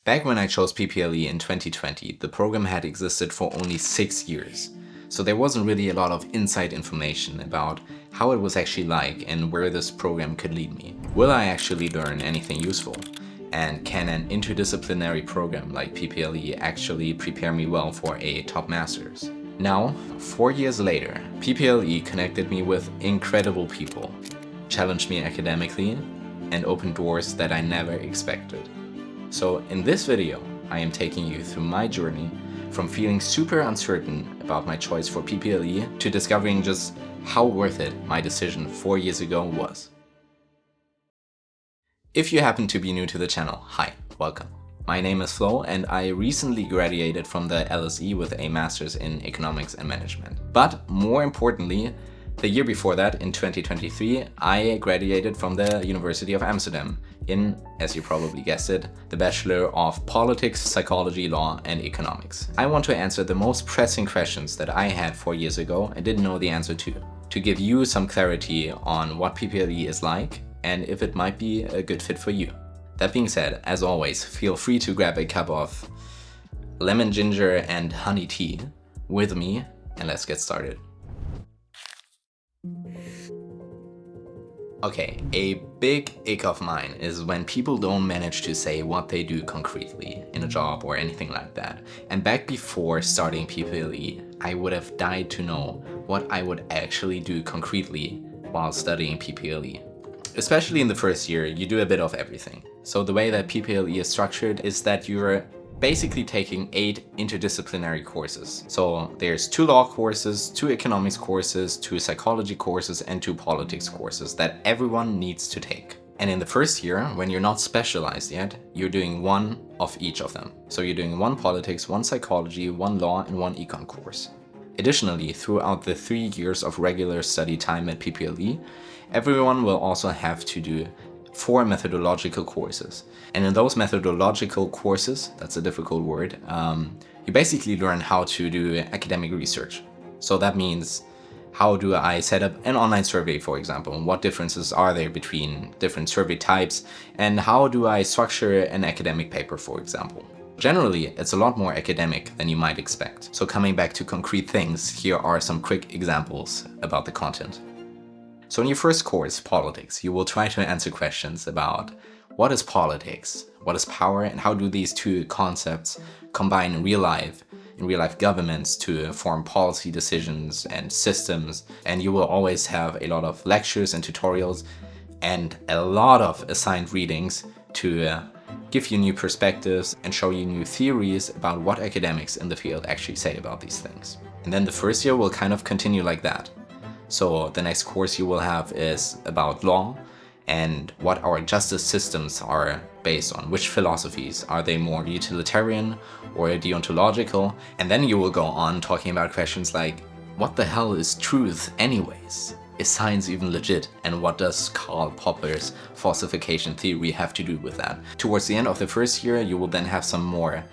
Back when I chose PPLE in 2020, the program had existed for only 6 years. So there wasn't really a lot of inside information about how it was actually like and where this program could lead me. Will I actually learn anything useful? And can an interdisciplinary program like PPLE actually prepare me well for a top master's? Now, 4 years later, PPLE connected me with incredible people, challenged me academically, and opened doors that I never expected. So in this video, I am taking you through my journey from feeling super uncertain about my choice for PPLE to discovering just how worth it my decision 4 years ago was. If you happen to be new to the channel, hi, welcome. My name is Flo and I recently graduated from the LSE with a Master's in Economics and Management. But more importantly, the year before that, in 2023, I graduated from the University of Amsterdam in, as you probably guessed it, the Bachelor of Politics, Psychology, Law and Economics. I want to answer the most pressing questions that I had 4 years ago and didn't know the answer to give you some clarity on what PPLE is like and if it might be a good fit for you. That being said, as always, feel free to grab a cup of lemon ginger and honey tea with me and let's get started. Okay, a big ick of mine is when people don't manage to say what they do concretely in a job or anything like that. And back before starting PPLE, I would have died to know what I would actually do concretely while studying PPLE. Especially in the first year, you do a bit of everything. So the way that PPLE is structured is that you're basically taking 8 interdisciplinary courses. So there's 2 law courses, 2 economics courses, 2 psychology courses, and 2 politics courses that everyone needs to take. And in the first year, when you're not specialized yet, you're doing one of each of them. So you're doing 1 politics, 1 psychology, 1 law, and 1 econ course. Additionally, throughout the 3 years of regular study time at PPLE, everyone will also have to do 4 methodological courses. And in those methodological courses, that's a difficult word, you basically learn how to do academic research. So that means, how do I set up an online survey, for example? What differences are there between different survey types? And how do I structure an academic paper, for example? Generally, it's a lot more academic than you might expect. So coming back to concrete things, here are some quick examples about the content. So in your first course, politics, you will try to answer questions about what is politics, what is power, and how do these 2 concepts combine in real life governments to form policy decisions and systems. And you will always have a lot of lectures and tutorials and a lot of assigned readings to give you new perspectives and show you new theories about what academics in the field actually say about these things. And then the first year will kind of continue like that. So the next course you will have is about law and what our justice systems are based on, which philosophies. Are they more utilitarian or deontological? And then you will go on talking about questions like, what the hell is truth anyways? Is science even legit? And what does Karl Popper's falsification theory have to do with that? Towards the end of the first year, you will then have some more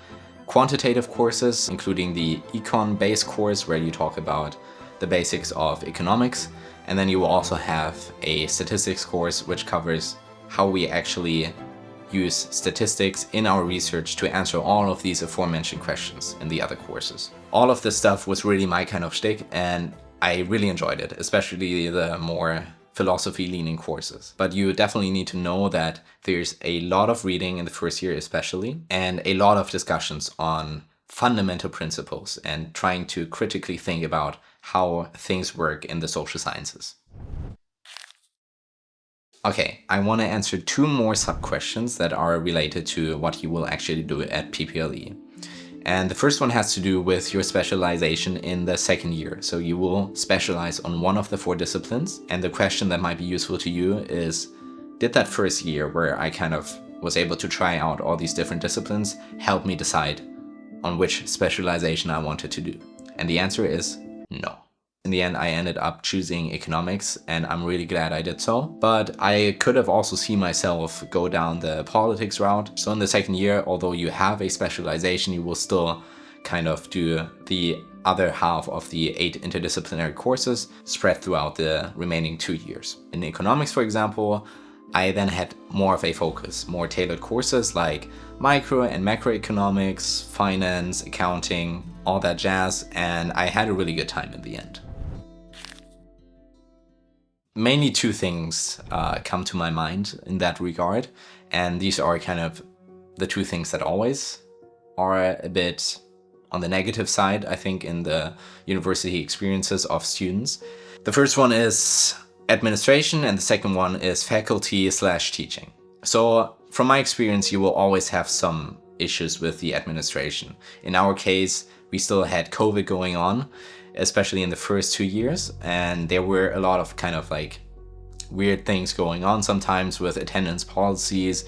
quantitative courses, including the econ-based course where you talk about the basics of economics, and then you will also have a statistics course which covers how we actually use statistics in our research to answer all of these aforementioned questions in the other courses. All of this stuff was really my kind of shtick and I really enjoyed it, especially the more philosophy-leaning courses. But you definitely need to know that there's a lot of reading in the first year especially, and a lot of discussions on fundamental principles and trying to critically think about how things work in the social sciences. Okay, I want to answer 2 more sub-questions that are related to what you will actually do at PPLE. And the first one has to do with your specialization in the second year. So you will specialize on one of the 4 disciplines. And the question that might be useful to you is, did that first year where I kind of was able to try out all these different disciplines help me decide on which specialization I wanted to do? And the answer is no. In the end, I ended up choosing economics and I'm really glad I did so. But I could have also seen myself go down the politics route. So in the second year, although you have a specialization, you will still kind of do the other half of the 8 interdisciplinary courses spread throughout the remaining 2 years. In economics, for example, I then had more of a focus, more tailored courses like micro and macroeconomics, finance, accounting, all that jazz, and I had a really good time in the end. Mainly two things come to my mind in that regard, and these are kind of the two things that always are a bit on the negative side, I think, in the university experiences of students. The first one is administration, and the second one is faculty/teaching. So from my experience, you will always have some issues with the administration. In our case, we still had COVID going on, especially in the first 2 years, and there were a lot of kind of like weird things going on sometimes with attendance policies,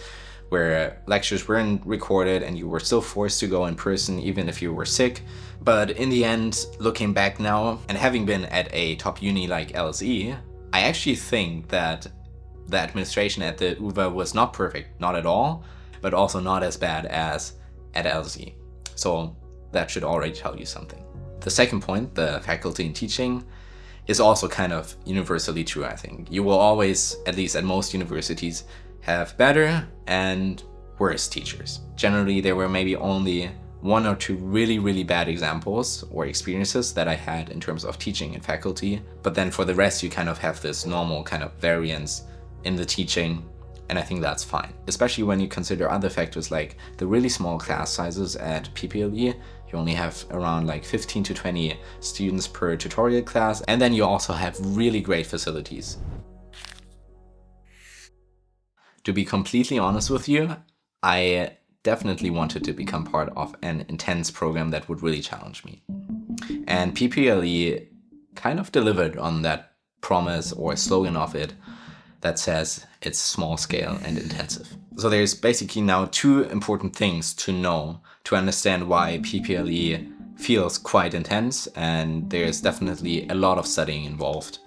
where lectures weren't recorded and you were still forced to go in person even if you were sick. But in the end, looking back now, and having been at a top uni like LSE, I actually think that the administration at the UvA was not perfect, not at all, but also not as bad as at LSE. So that should already tell you something. The second point, the faculty and teaching, is also kind of universally true, I think. You will always, at least at most universities, have better and worse teachers. Generally, there were maybe only one or two really bad examples or experiences that I had in terms of teaching and faculty. But then for the rest, you kind of have this normal kind of variance in the teaching. And I think that's fine, especially when you consider other factors like the really small class sizes at PPLE. You only have around like 15 to 20 students per tutorial class. And then you also have really great facilities. To be completely honest with you, I definitely wanted to become part of an intense program that would really challenge me. And PPLE kind of delivered on that promise or slogan of it that says it's small scale and intensive. So there's basically now two important things to know to understand why PPLE feels quite intense, and there's definitely a lot of studying involved.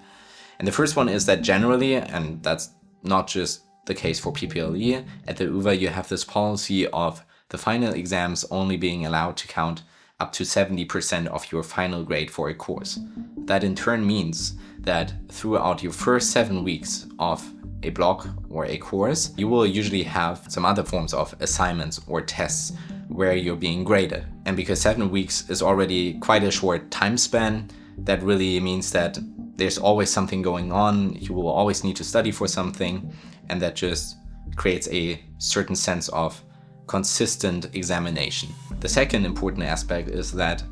And the first one is that generally, and that's not just the case for PPLE, at the UvA you have this policy of the final exams only being allowed to count up to 70% of your final grade for a course. That in turn means that throughout your first 7 weeks of a block or a course, you will usually have some other forms of assignments or tests where you're being graded. And because 7 weeks is already quite a short time span, that really means that there's always something going on, you will always need to study for something, and that just creates a certain sense of consistent examination. The second important aspect is that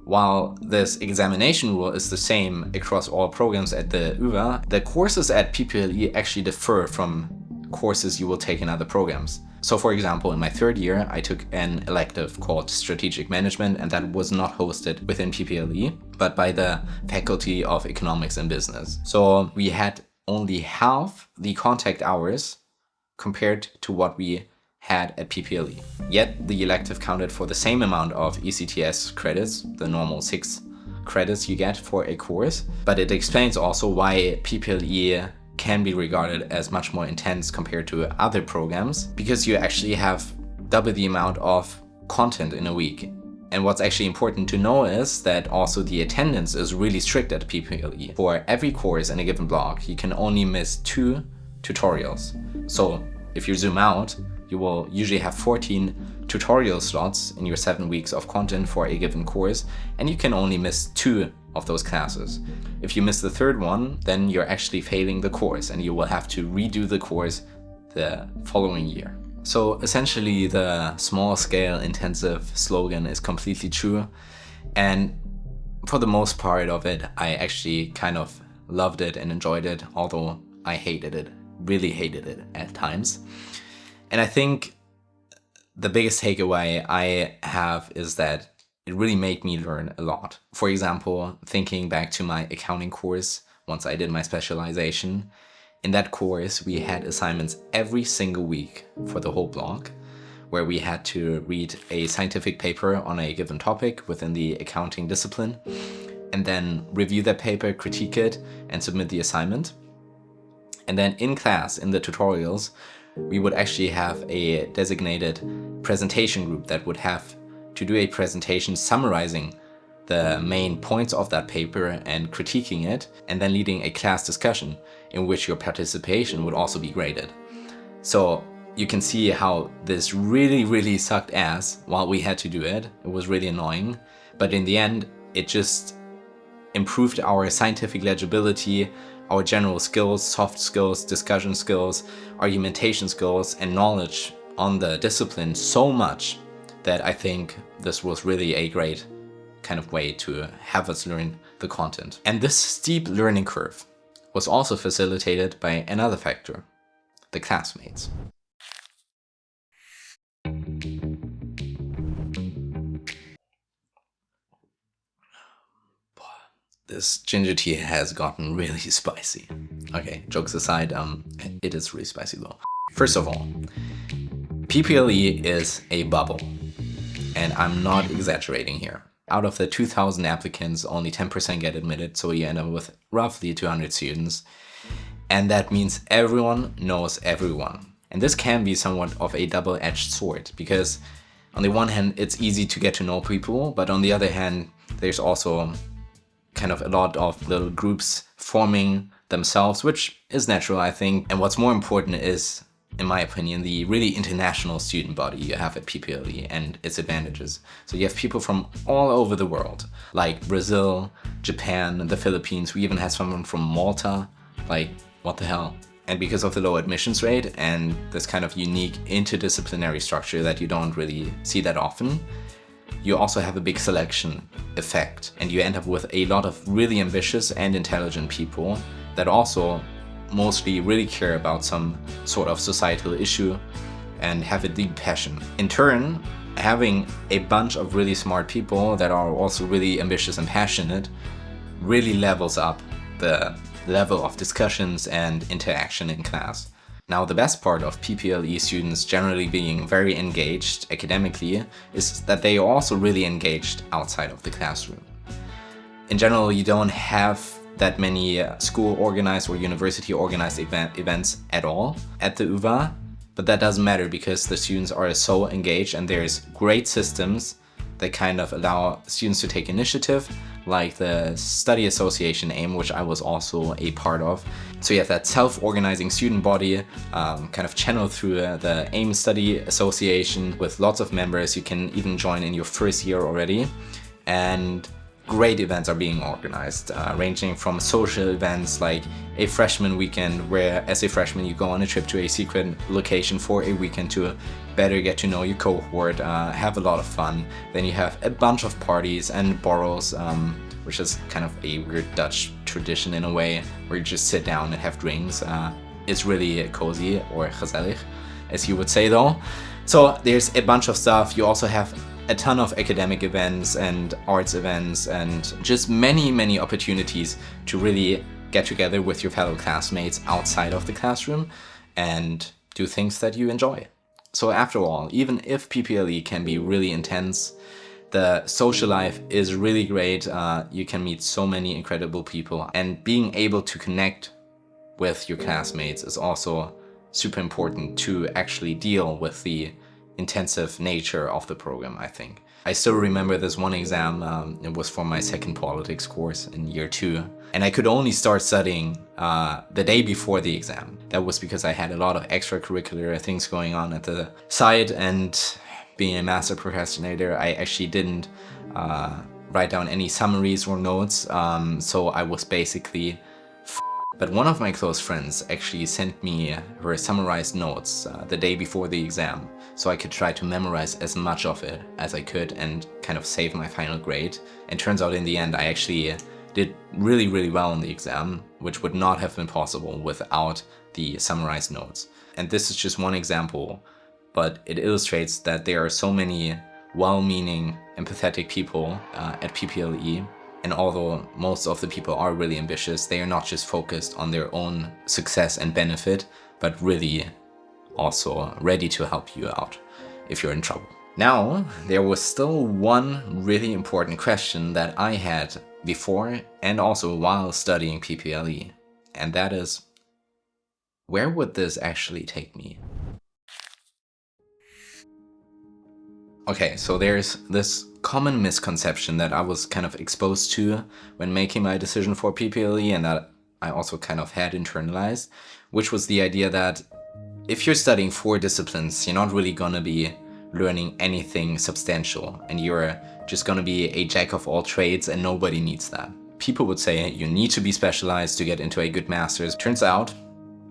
while this examination rule is the same across all programs at the UvA, the courses at PPLE actually differ from courses you will take in other programs. So for example, in my third year, I took an elective called Strategic Management, and that was not hosted within PPLE, but by the Faculty of Economics and Business. So we had only half the contact hours compared to what we had at PPLE. Yet the elective counted for the same amount of ECTS credits, the normal 6 credits you get for a course. But it explains also why PPLE can be regarded as much more intense compared to other programs, because you actually have double the amount of content in a week. And what's actually important to know is that also the attendance is really strict at PPLE. For every course in a given block, you can only miss 2 tutorials. So if you zoom out, you will usually have 14 tutorial slots in your 7 weeks of content for a given course, and you can only miss 2 of those classes. If you miss the third one, then you're actually failing the course and you will have to redo the course the following year. So essentially the small scale intensive slogan is completely true, and for the most part of it, I actually kind of loved it and enjoyed it, although I hated it, really hated it at times. And I think the biggest takeaway I have is that it really made me learn a lot. For example, thinking back to my accounting course, once I did my specialization, in that course we had assignments every single week for the whole block, where we had to read a scientific paper on a given topic within the accounting discipline, and then review that paper, critique it, and submit the assignment. And then in class, in the tutorials, we would actually have a designated presentation group that would have to do a presentation summarizing the main points of that paper and critiquing it, and then leading a class discussion in which your participation would also be graded. So you can see how this really sucked ass while we had to do it. It was really annoying, but in the end, it just improved our scientific legibility, our general skills, soft skills, discussion skills, argumentation skills, and knowledge on the discipline so much that I think this was really a great kind of way to have us learn the content. And this steep learning curve was also facilitated by another factor, the classmates. This ginger tea has gotten really spicy. Okay, jokes aside, it is really spicy though. First of all, PPLE is a bubble, and I'm not exaggerating here. Out of the 2,000 applicants, only 10% get admitted, so you end up with roughly 200 students. And that means everyone knows everyone. And this can be somewhat of a double-edged sword, because on the one hand, it's easy to get to know people, but on the other hand, there's also kind of a lot of little groups forming themselves, which is natural, I think. And what's more important is, in my opinion, the really international student body you have at PPLE and its advantages. So you have people from all over the world, like Brazil, Japan, the Philippines. We even have someone from Malta. Like, what the hell? And because of the low admissions rate and this kind of unique interdisciplinary structure that you don't really see that often, you also have a big selection effect, and you end up with a lot of really ambitious and intelligent people that also mostly really care about some sort of societal issue and have a deep passion. In turn, having a bunch of really smart people that are also really ambitious and passionate really levels up the level of discussions and interaction in class. Now, the best part of PPLE students generally being very engaged academically is that they are also really engaged outside of the classroom. In general, you don't have that many school-organized or university-organized events at all at the UvA, but that doesn't matter because the students are so engaged, and there's great systems that kind of allow students to take initiative, like the Study Association AIM, which I was also a part of. So you have that self-organizing student body kind of channeled through the AIM Study Association with lots of members. You can even join in your first year already. And great events are being organized, ranging from social events like a freshman weekend, where as a freshman you go on a trip to a secret location for a weekend to better get to know your cohort, have a lot of fun. Then you have a bunch of parties and borrels, which is kind of a weird Dutch tradition in a way, where you just sit down and have drinks. It's really cozy, or gezellig, as you would say though. So there's a bunch of stuff. You also have a ton of academic events and arts events and just many opportunities to really get together with your fellow classmates outside of the classroom and do things that you enjoy. So after all, even if PPLE can be really intense, the social life is really great. You can meet so many incredible people, and being able to connect with your classmates is also super important to actually deal with the intensive nature of the program, I think. I still remember this one exam. It was for my second politics course in year 2, and I could only start studying the day before the exam. That was because I had a lot of extracurricular things going on at the side, and being a master procrastinator, I actually didn't write down any summaries or notes, so I was basically But one of my close friends actually sent me her summarized notes the day before the exam, so I could try to memorize as much of it as I could and kind of save my final grade. And turns out in the end I actually did really well in the exam, which would not have been possible without the summarized notes. And this is just one example, but it illustrates that there are so many well-meaning, empathetic people at PPLE. And although most of the people are really ambitious, they are not just focused on their own success and benefit, but really also ready to help you out if you're in trouble. Now, there was still one really important question that I had before and also while studying PPLE, and that is, where would this actually take me? Okay, so there's this common misconception that I was kind of exposed to when making my decision for PPLE, and that I also kind of had internalized, which was the idea that if you're studying 4 disciplines, you're not really gonna be learning anything substantial, and you're just gonna be a jack of all trades, and nobody needs that. People would say you need to be specialized to get into a good master's. Turns out,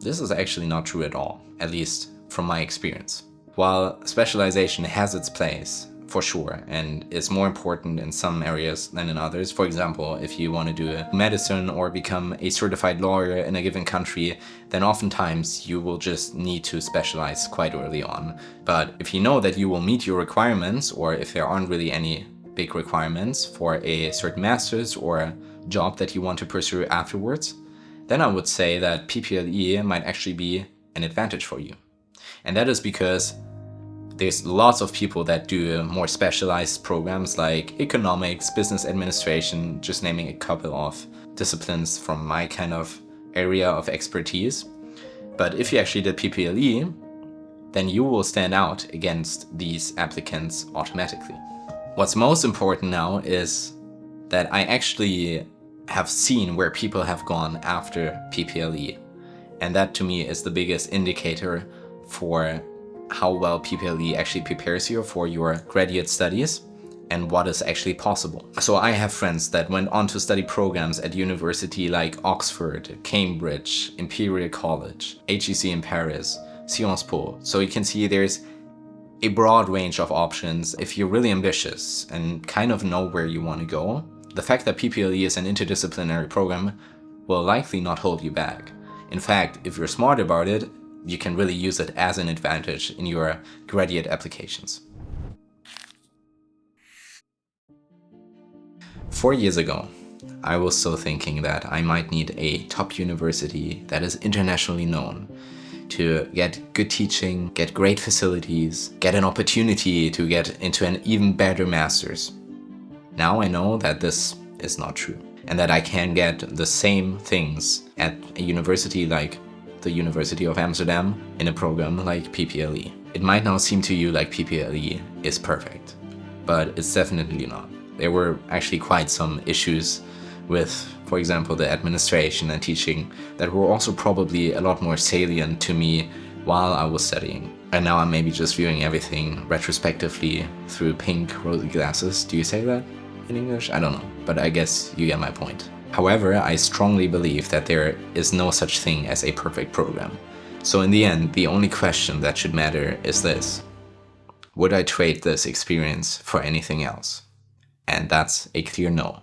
this is actually not true at all, at least from my experience. While specialization has its place, for sure, and is more important in some areas than in others. For example, if you want to do medicine or become a certified lawyer in a given country, then oftentimes you will just need to specialize quite early on. But if you know that you will meet your requirements, or if there aren't really any big requirements for a certain master's or a job that you want to pursue afterwards, then I would say that PPLE might actually be an advantage for you. And that is because there's lots of people that do more specialized programs like economics, business administration, just naming a couple of disciplines from my kind of area of expertise. But if you actually did PPLE, then you will stand out against these applicants automatically. What's most important now is that I actually have seen where people have gone after PPLE. And that to me is the biggest indicator for how well PPLE actually prepares you for your graduate studies and what is actually possible. So I have friends that went on to study programs at university like Oxford, Cambridge, Imperial College, HEC in Paris, Sciences Po. So you can see there's a broad range of options if you're really ambitious and kind of know where you want to go. The fact that PPLE is an interdisciplinary program will likely not hold you back. In fact, if you're smart about it, you can really use it as an advantage in your graduate applications. 4 years ago, I was still thinking that I might need a top university that is internationally known to get good teaching, get great facilities, get an opportunity to get into an even better master's. Now I know that this is not true, and that I can get the same things at a university like the University of Amsterdam in a program like PPLE. It might now seem to you like PPLE is perfect, but it's definitely not. There were actually quite some issues with, for example, the administration and teaching that were also probably a lot more salient to me while I was studying. And now I'm maybe just viewing everything retrospectively through pink rosy glasses. Do you say that in English? I don't know, but I guess you get my point. However, I strongly believe that there is no such thing as a perfect program. So in the end, the only question that should matter is this: would I trade this experience for anything else? And that's a clear no.